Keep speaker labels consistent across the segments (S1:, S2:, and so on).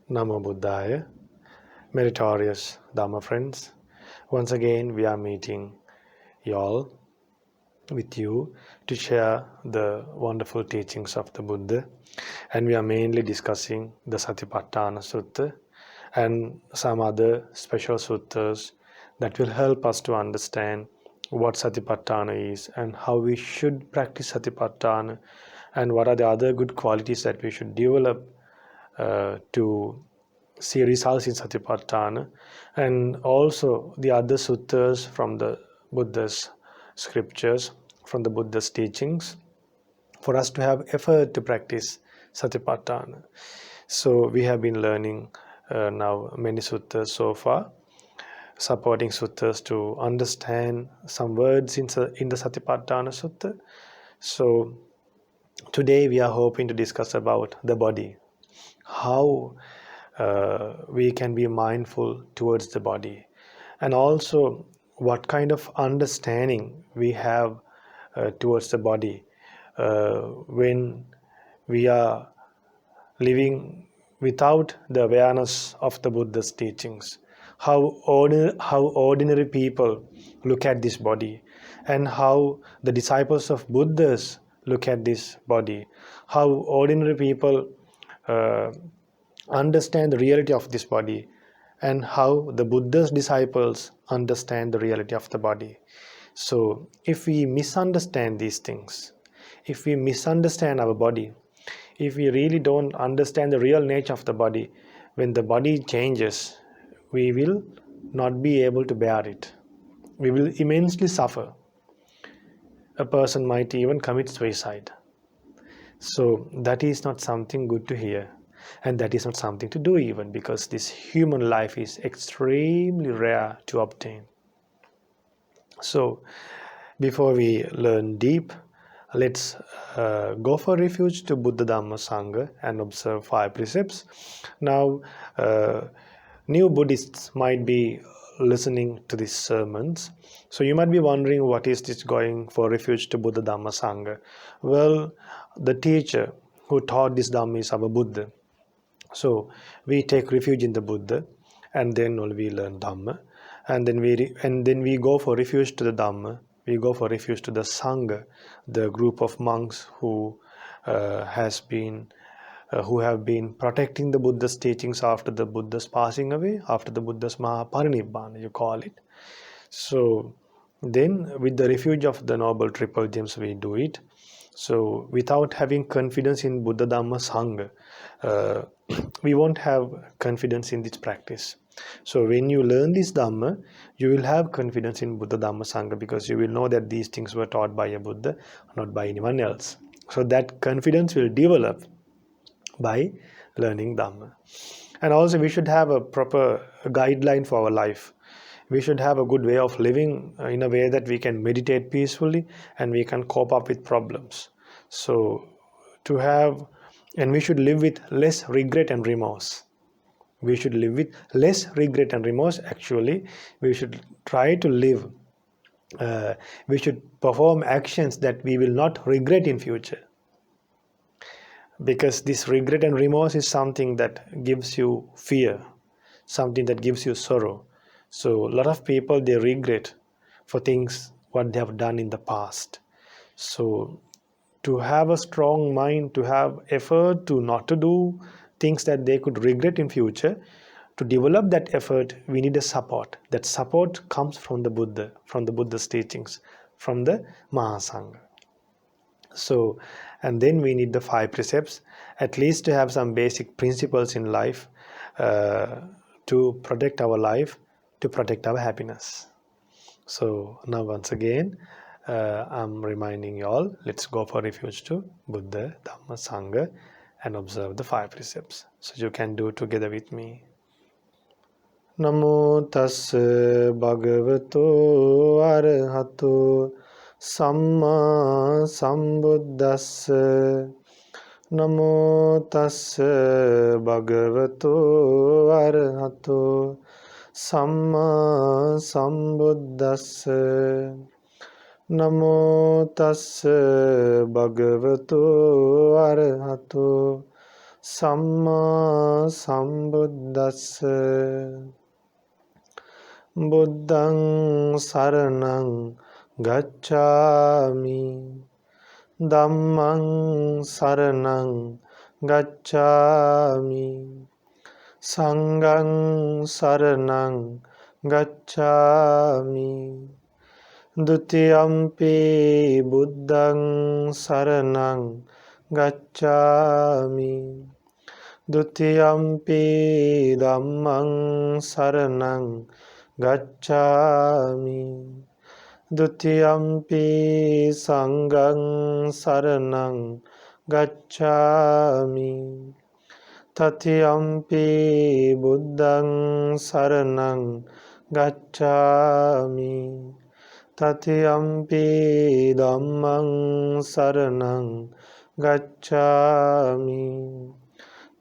S1: Namo Buddhaya, meritorious Dhamma friends. Once again, we are meeting y'all with you to share the wonderful teachings of the Buddha, and we are mainly discussing the Satipatthana Sutta and some other special suttas that will help us to understand what Satipatthana is and how we should practice Satipatthana and what are the other good qualities that we should develop to see results in Satipatthana, and also the other suttas from the Buddha's scriptures, from the Buddha's teachings, for us to have effort to practice Satipatthana. So we have been learning now many suttas so far, supporting suttas to understand some words in the Satipatthana Sutta. So today we are hoping to discuss about the body, how we can be mindful towards the body, and also what kind of understanding we have towards the body when we are living without the awareness of the Buddha's teachings. How ordinary people look at this body, and how the disciples of Buddhas look at this body, how ordinary people uh, understand the reality of this body, and how the Buddha's disciples understand the reality of the body. So if we misunderstand these things, if we misunderstand our body, if we really don't understand the real nature of the body, when the body changes, we will not be able to bear it. We will immensely suffer. A person might even commit suicide. So that is not something good to hear, and that is not something to do even, because this human life is extremely rare to obtain. So before we learn deep, let's go for refuge to Buddha Dhamma Sangha and observe 5 precepts. Now new Buddhists might be listening to these sermons, so you might be wondering, what is this going for refuge to Buddha Dhamma Sangha? Well, the teacher who taught this Dhamma is our Buddha. So we take refuge in the Buddha, and then only we learn Dhamma, and then we go for refuge to the Dhamma. We go for refuge to the Sangha, the group of monks who have been protecting the Buddha's teachings after the Buddha's passing away, after the Buddha's Maha Satipattta, you call it. So then with the refuge of the Noble Triple Gems we do it. So without having confidence in Buddha Dhamma Sangha, we won't have confidence in this practice. So when you learn this Dhamma, you will have confidence in Buddha Dhamma Sangha, because you will know that these things were taught by a Buddha, not by anyone else. So that confidence will develop by learning Dhamma. And also we should have a proper guideline for our life. We should have a good way of living in a way that we can meditate peacefully and we can cope up with problems. So we should live with less regret and remorse. We should live with less regret and remorse. Actually, we should try to live, we should perform actions that we will not regret in future. Because this regret and remorse is something that gives you fear, something that gives you sorrow. So a lot of people, they regret for things what they have done in the past. So to have a strong mind, to have effort to not to do things that they could regret in future, to develop that effort, we need a support. That support comes from the Buddha, from the Buddha's teachings, from the Maha Sangha. So, and then we need the 5 precepts, at least to have some basic principles in life, to protect our life, to protect our happiness. So now once again, I'm reminding you all, let's go for refuge to Buddha, Dhamma, Sangha, and observe the 5 precepts. So you can do together with me. Namo tassa bhagavato arahato Samma Sambuddhassa. Namo tassa bhagavato arahato Samma Sambuddhassa. Namo tassa bhagavato arahato Samma Sambuddhassa. Buddhaṃ Saraṇaṃ Gacchāmi. Dhammaṃ Saraṇaṃ Gacchāmi. Sanghaṃ Saraṇaṃ Gacchāmi. Dutiyampi Buddhaṃ Saraṇaṃ Gacchāmi. Dutiyampi Dhammaṃ Saraṇaṃ Gacchāmi. Dutiyampi Sanghaṃ Saraṇaṃ Gacchāmi. Tatiyampi Buddhaṃ Saraṇaṃ Gacchāmi. Tatiyampi Dhammaṃ Saraṇaṃ Gacchāmi.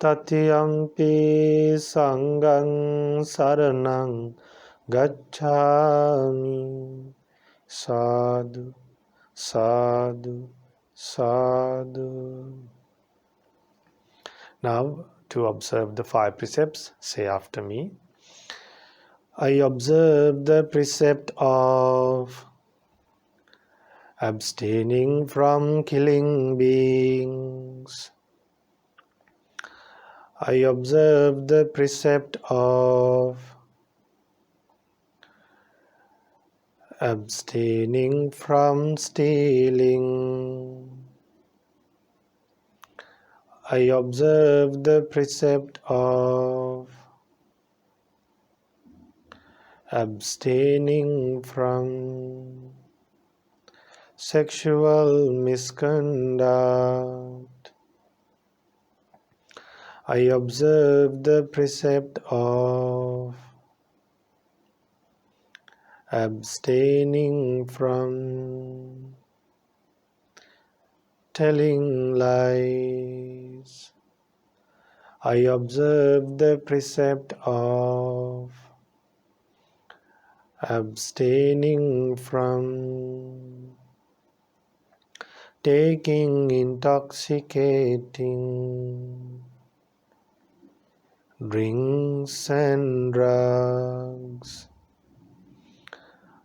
S1: Tatiyampi Sanghaṃ Saraṇaṃ Gacchāmi. Sadhu, sadhu, sadhu. Now, to observe the 5 precepts, say after me. I observe the precept of abstaining from killing beings. I observe the precept of abstaining from stealing. I observe the precept of abstaining from sexual misconduct. I observe the precept of abstaining from telling lies. I observe the precept of abstaining from taking intoxicating drinks and drugs.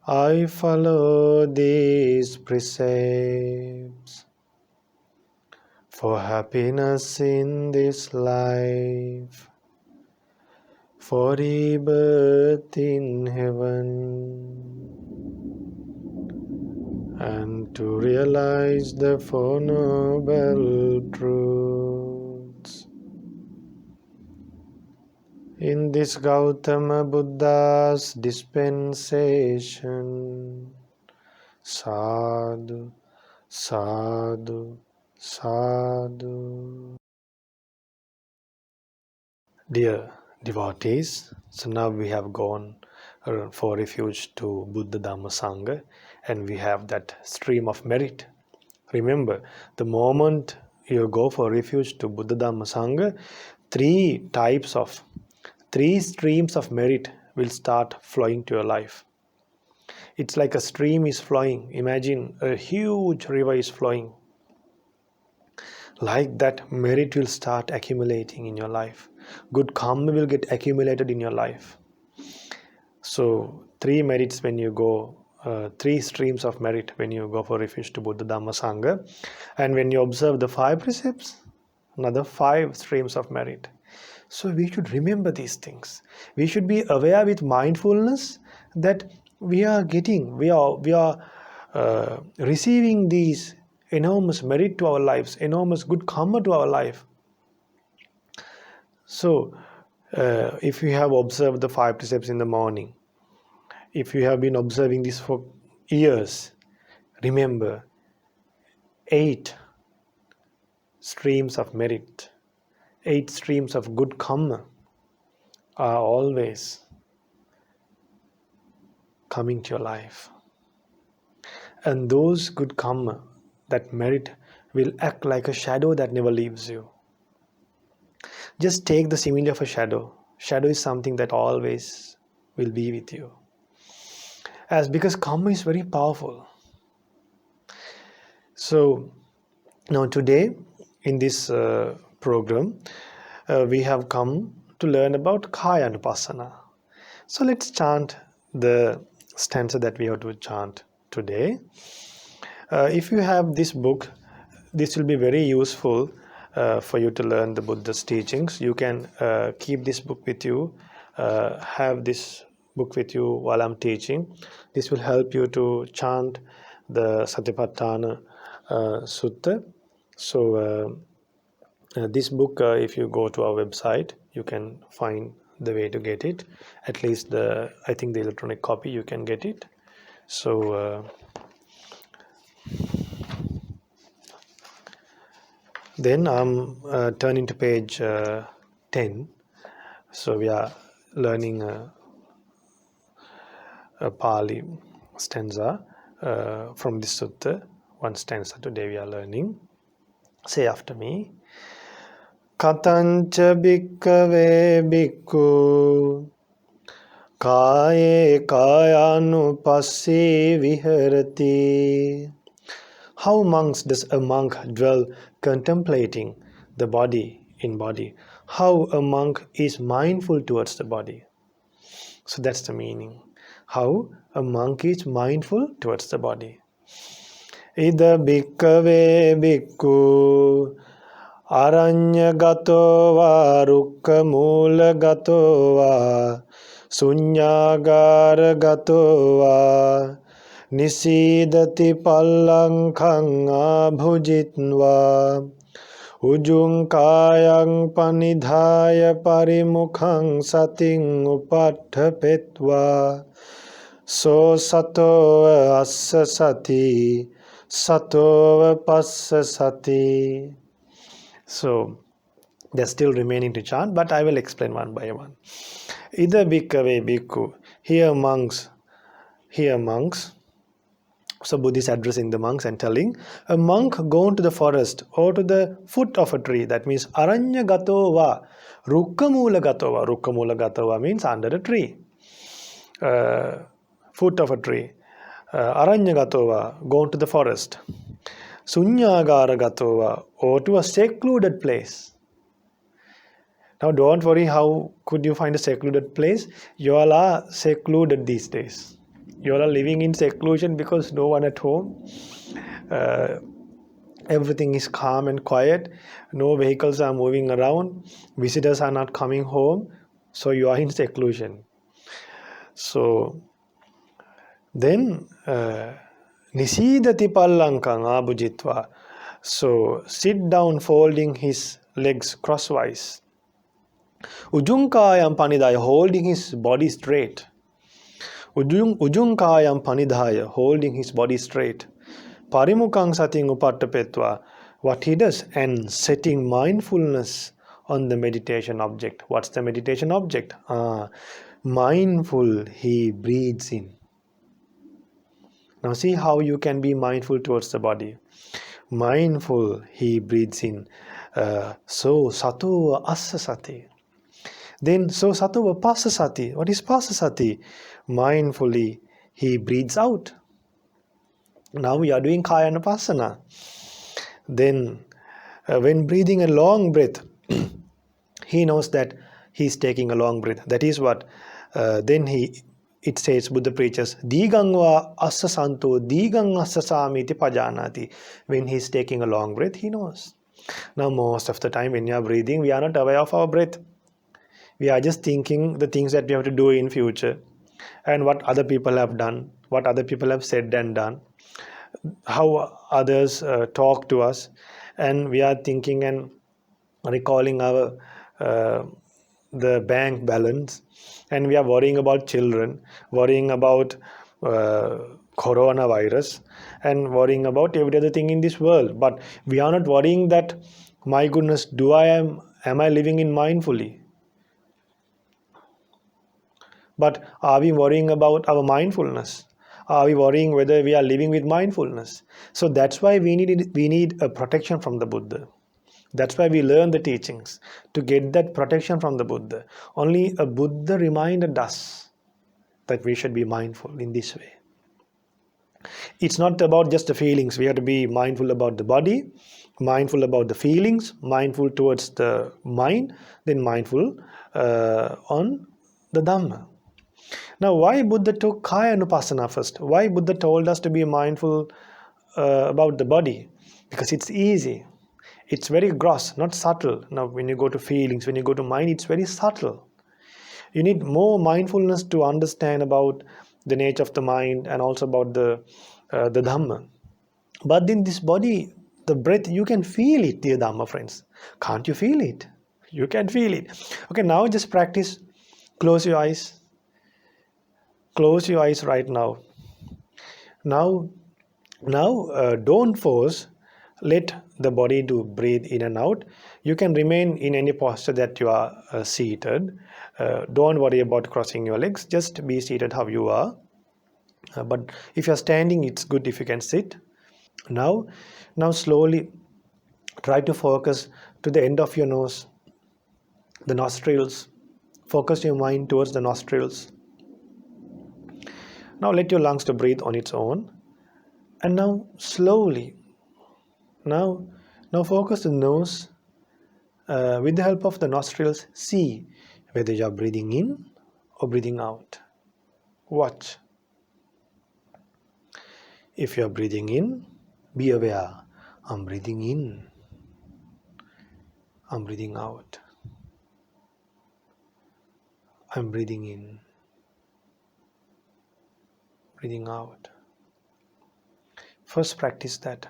S1: I follow these precepts for happiness in this life, for rebirth in heaven, and to realize the Four Noble Truths. In this Gautama Buddha's dispensation, sadhu, sadhu, sadhu. Dear devotees, so now we have gone for refuge to Buddha Dhamma Sangha, and we have that stream of merit. Remember, the moment you go for refuge to Buddha Dhamma Sangha, three streams of merit will start flowing to your life. It's like a stream is flowing. Imagine a huge river is flowing. Like that, merit will start accumulating in your life. Good karma will get accumulated in your life. So, 3 merits when you go, 3 streams of merit when you go for refuge to Buddha Dhamma Sangha. And when you observe the 5 precepts, another 5 streams of merit. So we should remember these things. We should be aware with mindfulness that we are receiving these enormous merit to our lives, enormous good karma to our life. So, if you have observed the 5 precepts in the morning, if you have been observing this for years, remember 8 streams of merit, 8 streams of good karma are always coming to your life. And those good karma, that merit, will act like a shadow that never leaves you. Just take the simile of a shadow. Shadow is something that always will be with you. Because karma is very powerful. So, now today, in this program, we have come to learn about Kaya Anupassana. So let's chant the stanza that we have to chant today. If you have this book, this will be very useful for you to learn the Buddha's teachings. You can keep this book with you, have this book with you while I'm teaching. This will help you to chant the Satipatthana Sutta. So this book, if you go to our website, you can find the way to get it. At least I think the electronic copy you can get it. So then I'm turning to page 10. So we are learning a Pali stanza from this sutta. One stanza today we are learning. Say after me. Katancha bhikkave bhikkhu kaye kayanupassī viharati. How monks does a monk dwell contemplating the body in body? How a monk is mindful towards the body. So that's the meaning. How a monk is mindful towards the body. Ida bhikkave bhikkhu aranya gato va rukka mula gato va sunyagara gato va nisidati pallankang abhujitva ujung kayang panidhaya parimukhang sating upathapetva so sato assa sati sato passa sati. So they're still remaining to chant, but I will explain one by one. Ida bhikkave bhikkhu. Here monks. So Buddha is addressing the monks and telling, a monk gone to the forest or to the foot of a tree, that means aranya gato va, rukka mula gato va. Rukka mula gato va means under a tree, foot of a tree. Aranya gato va, gone to the forest. Sunyagara gato va, or to a secluded place. Now don't worry, how could you find a secluded place? You all are secluded these days. You all are living in seclusion because no one at home. Everything is calm and quiet. No vehicles are moving around. Visitors are not coming home. So you are in seclusion. So then nisidati pallankang abhujitva. So sit down folding his legs crosswise. Ujunkayam panidaya, holding his body straight. Ujunkayam panidhaya, holding his body straight. Parimukang sating upattapetva, what he does, and setting mindfulness on the meditation object. What's the meditation object? Mindful, he breathes in. Now see how you can be mindful towards the body. Mindful, he breathes in. So sato assa sati. Then so sato passa sati. What is passa sati? Mindfully he breathes out. Now we are doing Kaya Anupassana. Then when breathing a long breath, he knows that he is taking a long breath. That is what then it says, Buddha preaches, Digangva assa santo, digang assa samiti pajanati. When he is taking a long breath, he knows. Now most of the time when you are breathing, we are not aware of our breath. We are just thinking the things that we have to do in future and what other people have done, what other people have said and done, how others talk to us, and we are thinking and recalling our the bank balance, and we are worrying about children, worrying about coronavirus, and worrying about every other thing in this world. But we are not worrying that, my goodness, am I living in mindfully? But are we worrying about our mindfulness? Are we worrying whether we are living with mindfulness? So that's why we need a protection from the Buddha. That's why we learn the teachings, to get that protection from the Buddha. Only a Buddha reminded us that we should be mindful in this way. It's not about just the feelings. We have to be mindful about the body, mindful about the feelings, mindful towards the mind, then mindful on the Dhamma. Now, why Buddha took Kaya Anupassana first? Why Buddha told us to be mindful about the body? Because it's easy. It's very gross, not subtle. Now, when you go to feelings, when you go to mind, it's very subtle. You need more mindfulness to understand about the nature of the mind and also about the Dhamma. But in this body, the breath, you can feel it, dear Dhamma friends. Can't you feel it? You can feel it. Okay, now just practice. Close your eyes. Close your eyes right now. Now, don't force. Let the body to breathe in and out. You can remain in any posture that you are seated. Don't worry about crossing your legs. Just be seated how you are. But if you are standing, it's good if you can sit. Now, slowly try to focus to the end of your nose, the nostrils. Focus your mind towards the nostrils. Now let your lungs to breathe on its own. And now slowly, now focus the nose. With the help of the nostrils, see whether you are breathing in or breathing out. Watch. If you are breathing in, be aware. I'm breathing in. I'm breathing out. I'm breathing in. Breathing out. First practice that.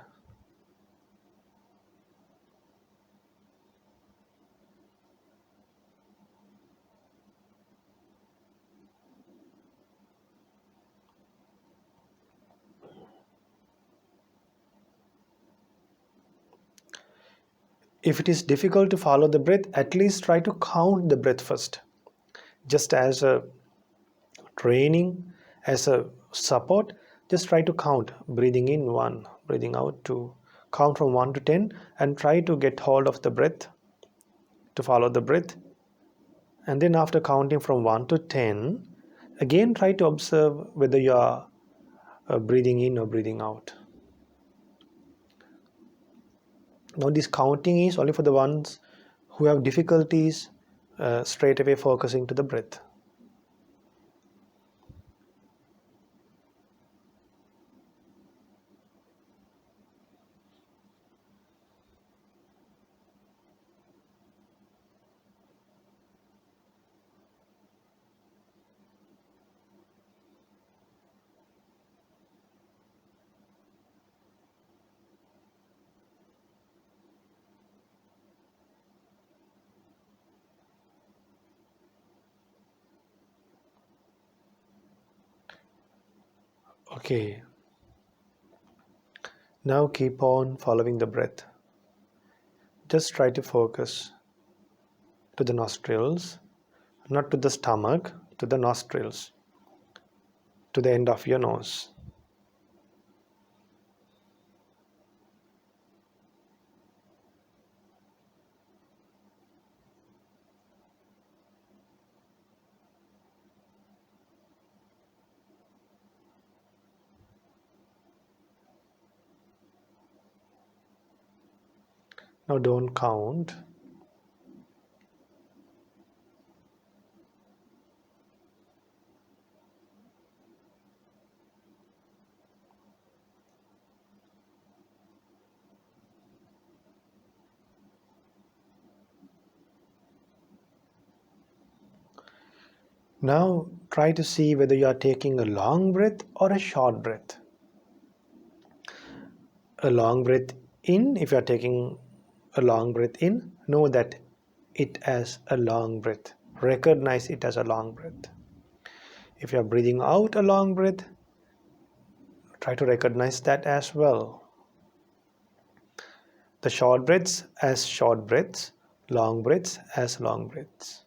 S1: If it is difficult to follow the breath, at least try to count the breath first. Just as a training, as a support, just try to count. Breathing in 1, breathing out 2. Count from 1 to 10 and try to get hold of the breath, to follow the breath. And then after counting from 1 to 10, again try to observe whether you are breathing in or breathing out. Now this counting is only for the ones who have difficulties straight away focusing to the breath. Okay. Now keep on following the breath. Just try to focus to the nostrils, not to the stomach, to the nostrils, to the end of your nose. Now don't count. Now try to see whether you are taking a long breath or a short breath. A long breath in, if you are taking a long breath in, know that it as a long breath. Recognize it as a long breath. If you are breathing out a long breath, try to recognize that as well. The short breaths as short breaths, long breaths as long breaths.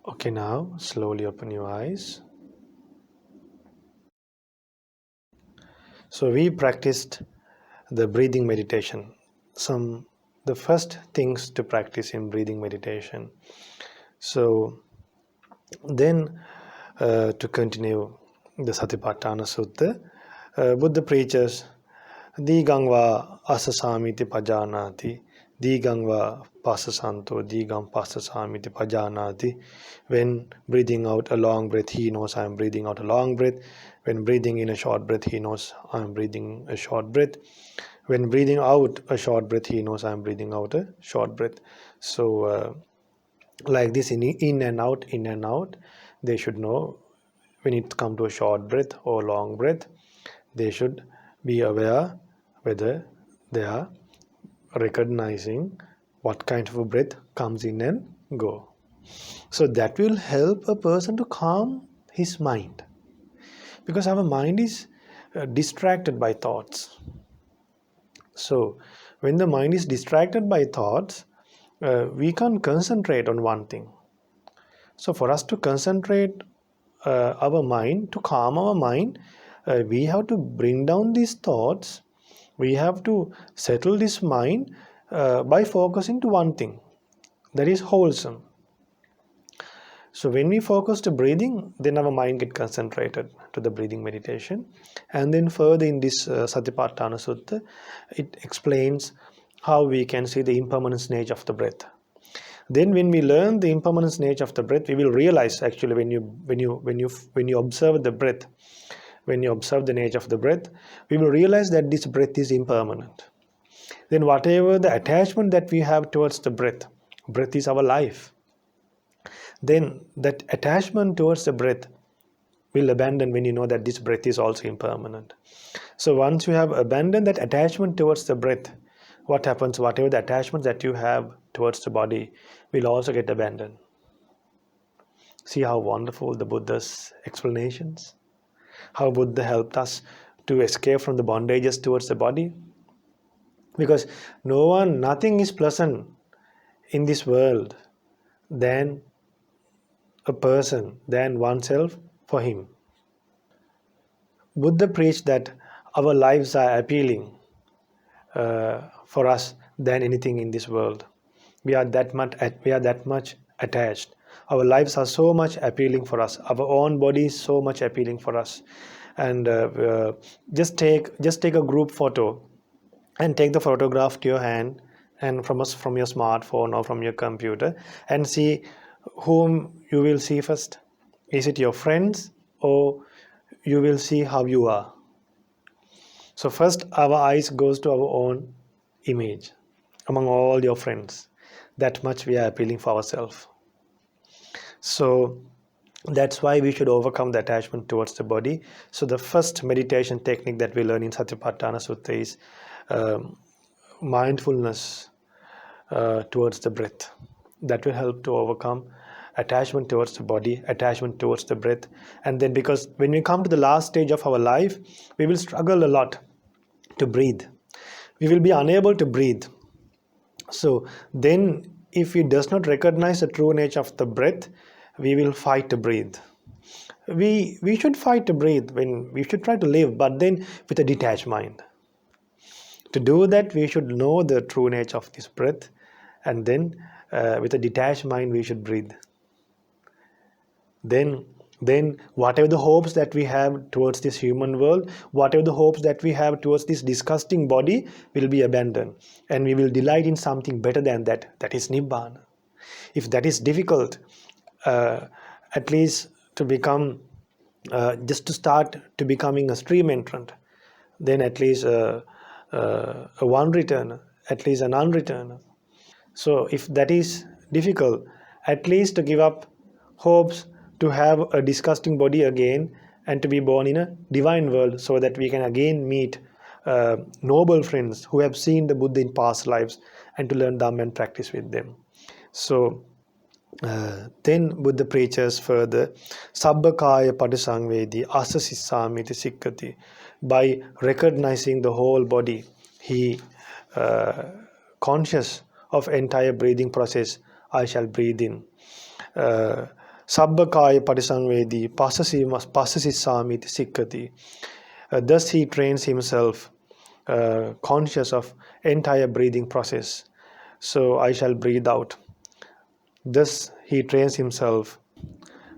S1: Okay, now slowly open your eyes. So we practiced the breathing meditation. The first things to practice in breathing meditation. So then to continue the Satipatthana Sutta, Buddha preaches Digangva asasamiti pajanati, digangva pasasanto, digam pasasamiti pajanati. When breathing out a long breath, he knows I am breathing out a long breath. When breathing in a short breath, he knows I am breathing a short breath. When breathing out a short breath, he knows I am breathing out a short breath. So, like this, in and out, they should know when it comes to a short breath or long breath, they should be aware whether they are recognizing what kind of a breath comes in and go. So that will help a person to calm his mind, because our mind is distracted by thoughts. So when the mind is distracted by thoughts, we can't concentrate on one thing. So for us to concentrate our mind, to calm our mind, we have to bring down these thoughts. We have to settle this mind by focusing to one thing that is wholesome. So when we focus to breathing, then our mind get concentrated to the breathing meditation. And then further in this Satipatthana Sutta, it explains how we can see the impermanence nature of the breath. Then when we learn the impermanence nature of the breath, we will realize actually when you observe the breath, when you observe the nature of the breath, we will realize that this breath is impermanent. Then whatever the attachment that we have towards the breath is our life. Then that attachment towards the breath will abandon when you know that this breath is also impermanent. So once you have abandoned that attachment towards the breath, what happens? Whatever the attachment that you have towards the body will also get abandoned. See how wonderful the Buddha's explanations, how Buddha helped us to escape from the bondages towards the body. Because nothing is pleasant in this world than a person, than oneself for him. Buddha preached that our lives are appealing for us than anything in this world. We are that much attached. Our lives are so much appealing for us. Our own body is so much appealing for us. And just take a group photo and take the photograph to your hand and from your smartphone or from your computer and see whom you will see first. Is it your friends, or you will see how you are? So first our eyes goes to our own image among all your friends. That much we are appealing for ourselves. So that's why we should overcome the attachment towards the body. So the first meditation technique that we learn in Satipatthana Sutta is mindfulness towards the breath. That will help to overcome attachment towards the body, attachment towards the breath. And then, because when we come to the last stage of our life, we will struggle a lot to breathe. We will be unable to breathe. So then if we does not recognize the true nature of the breath, we will fight to breathe. We should fight to breathe, when we should try to live, but then with a detached mind. To do that, we should know the true nature of this breath, and then with a detached mind we should breathe. Then whatever the hopes that we have towards this human world, whatever the hopes that we have towards this disgusting body, will be abandoned, and we will delight in something better than that, that is Nibbana. If that is difficult, at least to become just to start to becoming a stream entrant, then at least a one returner, at least an unreturner. So if that is difficult, at least to give up hopes to have a disgusting body again and to be born in a divine world, so that we can again meet noble friends who have seen the Buddha in past lives, and to learn Dhamma and practice with them. So then Buddha preaches further, Sabbakaya Padasangvedi Asasissamiti Sikkati. By recognizing the whole body, he conscious of entire breathing process. I shall breathe in. Sabbakaya patisangvedi passasissamiti sikkati. Thus he trains himself conscious of entire breathing process. So I shall breathe out. Thus he trains himself.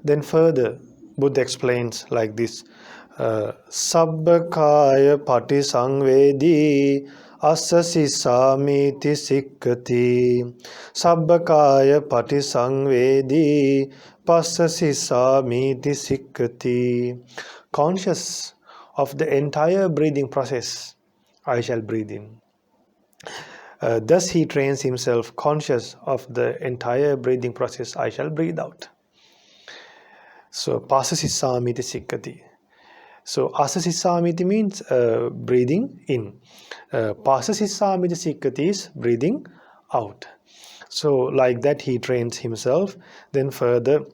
S1: Then further, Buddha explains like this: Sabbakaya patisangvedi assasissamiti sikkati. Sabbakaya patisangvedi passasissamiti sikkati. Conscious of the entire breathing process, I shall breathe in. Thus he trains himself conscious of the entire breathing process, I shall breathe out. So pasasissamiti sikkati. So asasissamiti means breathing in. Pasasissamiti sikkati is breathing out. So like that he trains himself. Then further,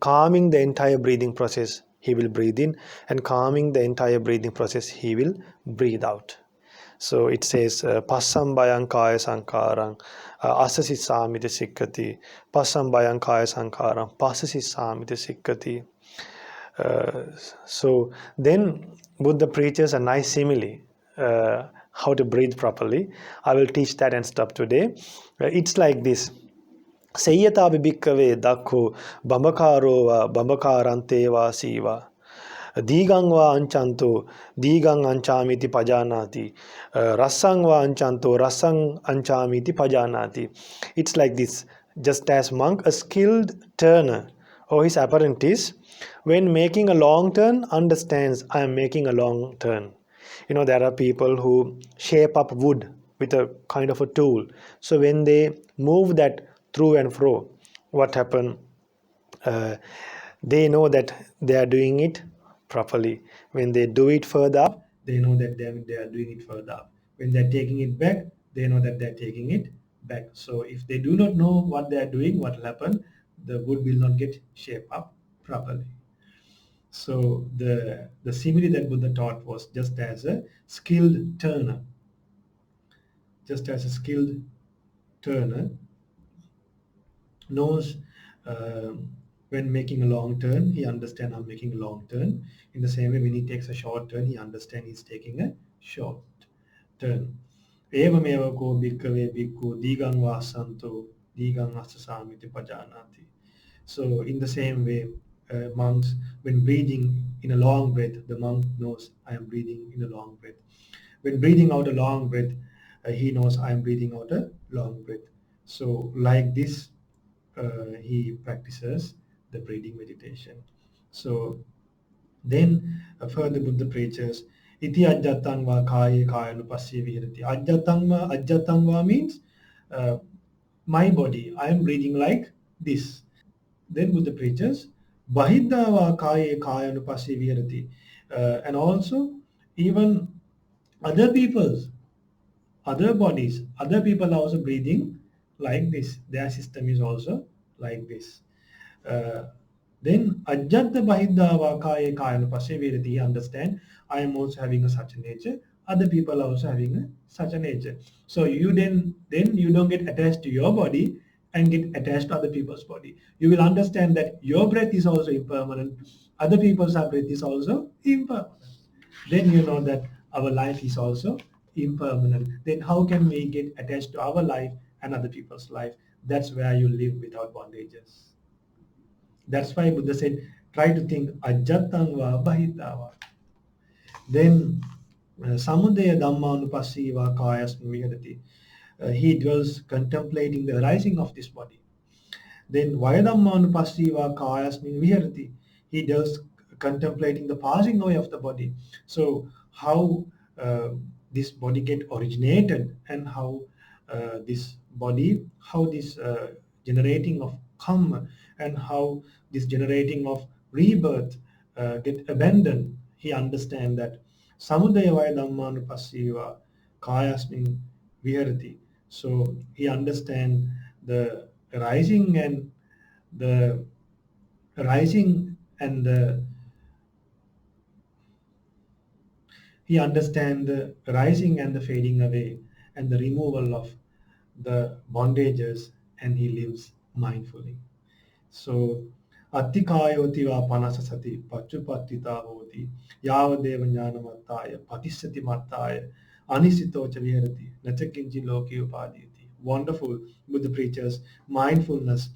S1: calming the entire breathing process, he will breathe in, and calming the entire breathing process, he will breathe out. So it says, Passambayang kaya sankarang asasissamiti sikkati. Passambayang kaya sankarang pasasissamiti sikkati. So then Buddha preaches a nice simile, how to breathe properly. I will teach that and stop today. It's like this. Seyyatabi bhikkave dakho bambakaro va bambakarante va siva. Digang va anchanto digang anchamiti pajanati. Rasang va anchanto rasang anchamiti pajanati. It's like this. Just as monk, a skilled turner or his apprentice, when making a long turn, understands I am making a long turn. You know, there are people who shape up wood with a kind of a tool. So when they move that through and fro, what happen? They know that they are doing it properly. When they do it further up, they know that they are doing it further up. When they're taking it back, they know that they're taking it back. So if they do not know what they are doing, what will happen? The wood will not get shaped up properly. So the simile that Buddha taught was just as a skilled turner. Just as a skilled turner knows when making a long turn, he understands I'm making a long turn. In the same way, when he takes a short turn, he understands he's taking a short turn. Evameva ko bhikkhave bhikkhu digam vasanto digam asasamiti pajanati. So in the same way, monks, when breathing in a long breath, the monk knows I am breathing in a long breath. When breathing out a long breath, he knows I am breathing out a long breath. So like this, he practices the breathing meditation. So then further Buddha preaches, Iti ajjatangva kaya kayanupasya vihirati. Ajjatangva means my body, I am breathing like this. Then Buddha preaches, Bahiddhava kaya kayanupasya vihirati. And also, even other people's, other bodies, other people are also breathing like this. Their system is also like this. Then Ajjata Bahiddhava Kaya Kayanupasya, he understand I am also having a such a nature, other people are also having a such a nature. So you then you don't get attached to your body and get attached to other people's body. You will understand that your breath is also impermanent, other people's breath is also impermanent. Then you know that our life is also impermanent. Then how can we get attached to our life and other people's life? That's where you live without bondages. That's why Buddha said, try to think ajjatang va bahitava. Then samudaya dhammanupassiva kayasmin viharati. He dwells contemplating the arising of this body. Then vayadhammanupassiva kayasmin viharati. He does contemplating the passing away of the body. So how this body get originated and how this body, how this generating of karma and how this generating of rebirth get abandoned. He understand that samudaya vayadhammanupassiva kayasmin viharati. So he understand the rising and the rising and the he understands the rising and the fading away and the removal of the bondages, and he lives mindfully. So
S2: Attikayoti va panasasati pachupattita hoti yavadeva jnanamattaya patisati mattaya anisitocha viharati nachakinchi loki upaditi. Wonderful Buddha preachers, mindfulness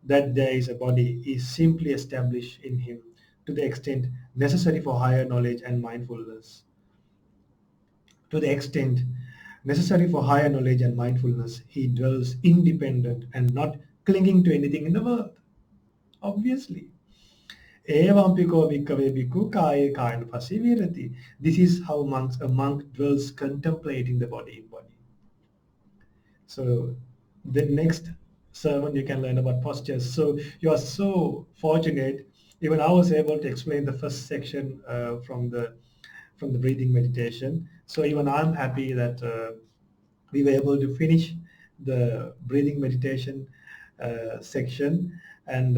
S2: that there is a body is simply established in him to the extent necessary for higher knowledge and mindfulness. To the extent necessary for higher knowledge and mindfulness, he dwells independent and not clinging to anything in the world. Obviously. Evampiko bhikkhave bhikkhu kaye kayanupassi virati. This is how a monk dwells contemplating the body in body. So the next sermon you can learn about postures. So you are so fortunate. Even I was able to explain the first section from the breathing meditation. So even I'm happy that we were able to finish the breathing meditation section and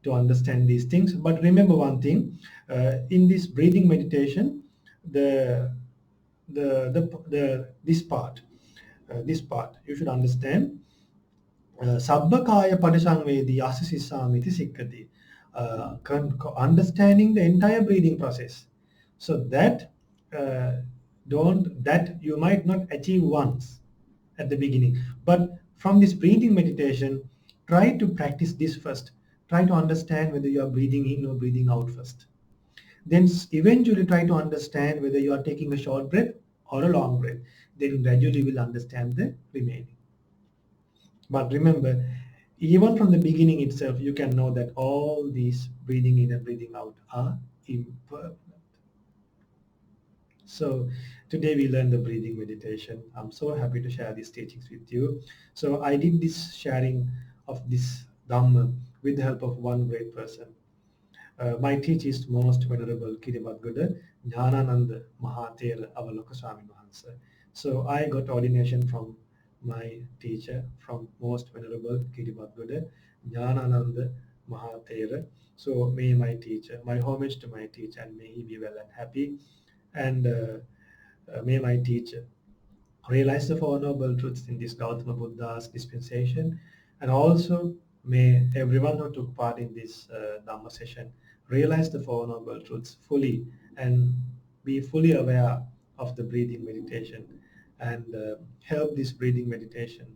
S2: to understand these things. But remember one thing: in this breathing meditation, this part you should understand. Sabbakaya padisangvedi asasissamiti sikkati. Understanding the entire breathing process, so that you might not achieve once at the beginning, but from this breathing meditation, try to practice this first. Try to understand whether you are breathing in or breathing out first. Then eventually try to understand whether you are taking a short breath or a long breath. Then gradually you will understand the remaining. But remember, even from the beginning itself, you can know that all these breathing in and breathing out are impermanent. So today we learned the breathing meditation. I'm so happy to share these teachings with you. So I did this sharing of this Dhamma with the help of one great person. My teacher is Most Venerable Kiribadguda Jnanananda Mahatera Avaloka Swami Mahansa. So I got ordination from my teacher, from Most Venerable Kiribadguda Jnanananda Mahatera. So may my teacher, my homage to my teacher, and may he be well and happy. And may my teacher realize the Four Noble Truths in this Gautama Buddha's dispensation, and also may everyone who took part in this Dhamma session realize the Four Noble Truths fully and be fully aware of the breathing meditation and help this breathing meditation.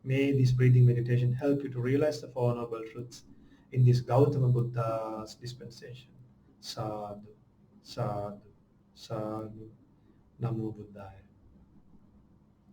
S2: May this breathing meditation help you to realize the Four Noble Truths in this Gautama Buddha's dispensation. Sadhu, sadhu, sadhu. Namo Buddhaya.